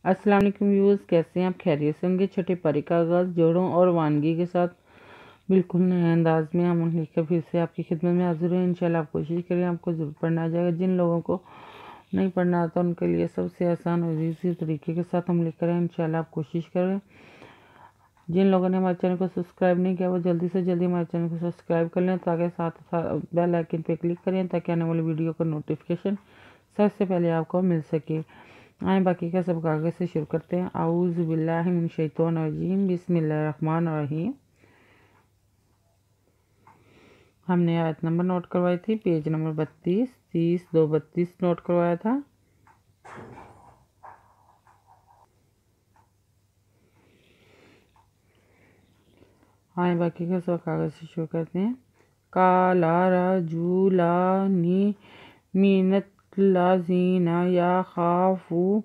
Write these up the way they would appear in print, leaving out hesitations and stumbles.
السلام علیکم ویورز، کیسے ہیں آپ؟ خیریت سے ہوں گے۔ چھٹے پاری کا آغاز جوڑوں اور وانگی کے ساتھ بالکل نئے انداز میں ہم لے کر پھر سے آپ کی خدمت میں حاضر ہیں۔ انشاءاللہ آپ کوشش کریں، آپ کو ضرور پڑھنا آ جائے گا۔ جن لوگوں کو نہیں پڑھنا آتا ان کے لیے سب سے آسان اور ایزی طریقے کے ساتھ ہم لے کر آئیں۔ انشاءاللہ آپ کوشش کریں۔ جن لوگوں نے ہمارے چینل کو سبسکرائب نہیں کیا وہ جلدی سے جلدی ہمارے چینل کو سبسکرائب کر لیں، تاکہ ساتھ بیل آئیکن پہ کلک کریں تاکہ آنے والی ویڈیو کا نوٹیفیکیشن سب سے پہلے آپ کو مل سکے۔ آئیں باقی کا سب کاغذ سے شروع کرتے ہیں۔ اعوذ باللہ من الشیطان الرجیم، بسم اللہ الرحمن الرحیم۔ ہم نے آیت نمبر نوٹ کروائی تھی، پیج نمبر 32، 30-2-32 نوٹ کروایا تھا۔ آئیں باقی کا سب کاغذ سے شروع کرتے ہیں۔ قالا رجلان من الذین یخافون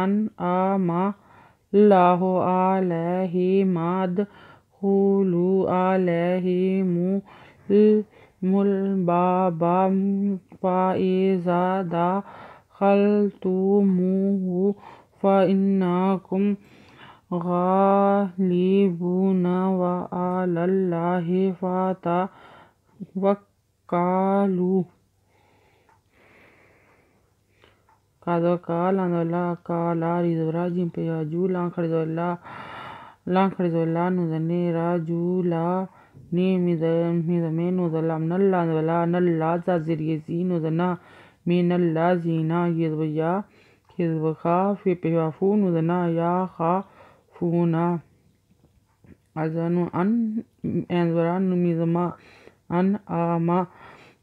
انعم اللہ علیہم ادخلوا علیہم الباب فإذا دخلتموہ فإنکم غالبون وعلی اللہ فتوکلوا۔ قال اللہ قالا ریزورا جن پہ راجو لان نوزنے راجولا نی میزمے نوزلا من اللہ نوزلا ان اللہ زازر یزی نوزنا من اللہ زینا یزویا خزبخا فی پیوافو نوزنا یا خافونا ازنو ان انزورا میزما ان آما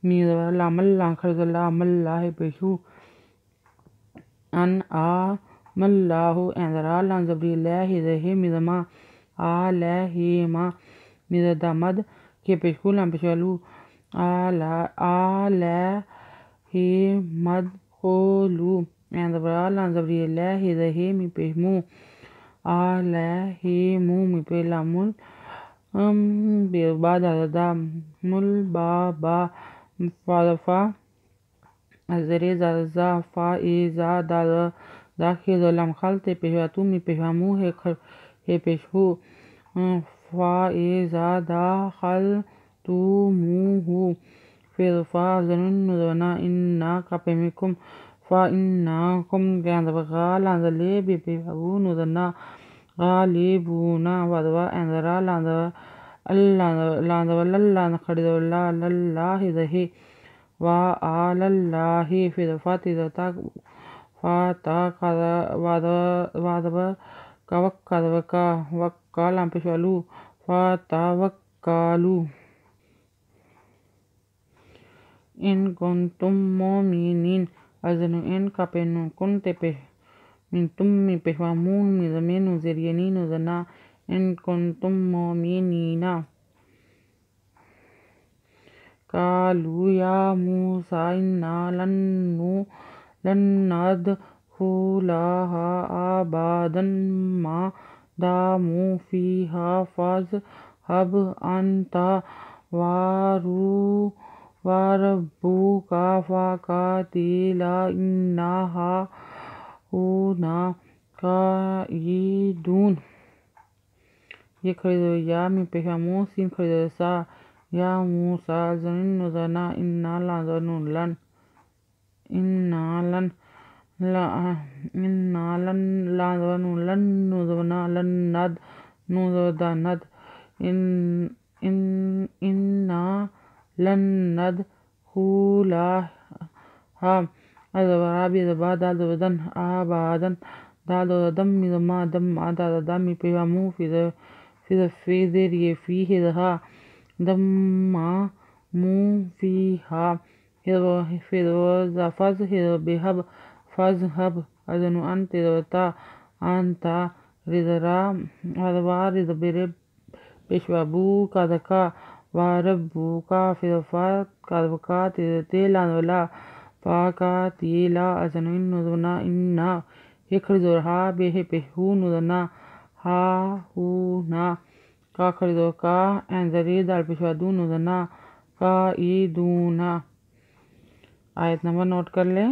میزورا لام اللہ خرزولا ام اللہ پیشو ان آم اللہ انزورا لان زبری اللہ زہی میزما آلہیما میزدامد کے پیشکو لام پیشوالو آلہیمد خولو انزورا لان زبری اللہ زہی می پیشمو آلہیمو می پیلامل بعد دا مل بابا فا ازرے زازا فا ایزا دا خیزو لام خلط پیشواتو می پیشوامو ہے پیشہو فا ایزا دا خلطوموہو فا زنن نوزونا انا کپیمکم فا اناکم گاندبغا لانزلے بی پیشہو نوزنا غالبونا وادوا انزرا لان خردولا لاللہ زہی وعلی اللہ فدفات ذاتا فاتا وادوا وکا لام پیشوالو فاتا وکالو ان کنتم مومنین ازنو ان کپینو کنتے من تم می پیشوامون می زمینو زیرینی نوزنا ان کنتم مومنین قالوا یا موسیٰ انا لن ندخلها ابدا ما داموا فیہا فاذھب انت وربک فقاتلا انا ہاہنا قاعدون۔ یہ خریدو یا می پیشامو سین خریدو سا یا موسیٰ زنن نوزنا انا لان نوزنا لن ند نوزداند انا لن ندخلها ازورا بیزبا دادودن آبادن دادودم میزما دم دادودا می پیشامو فی زیریے فی ہزہا دما مو فیہا فاز بہب فاذھب ازنو انت زوتا انتا رزرا وادوا رزبرے پیشوابو کادکا واربوکا فدفات کادبکا تیزتے لانولا فاقاتیلا ازنو ان نوزنا انا خریدورہا بے پیشہو نوزنا ہاہونا کا خریدو کا انزرے دال پیشوادو نوزنا قائدونا۔ آیت نمبر نوٹ کر لیں۔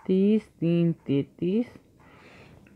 30 3 33।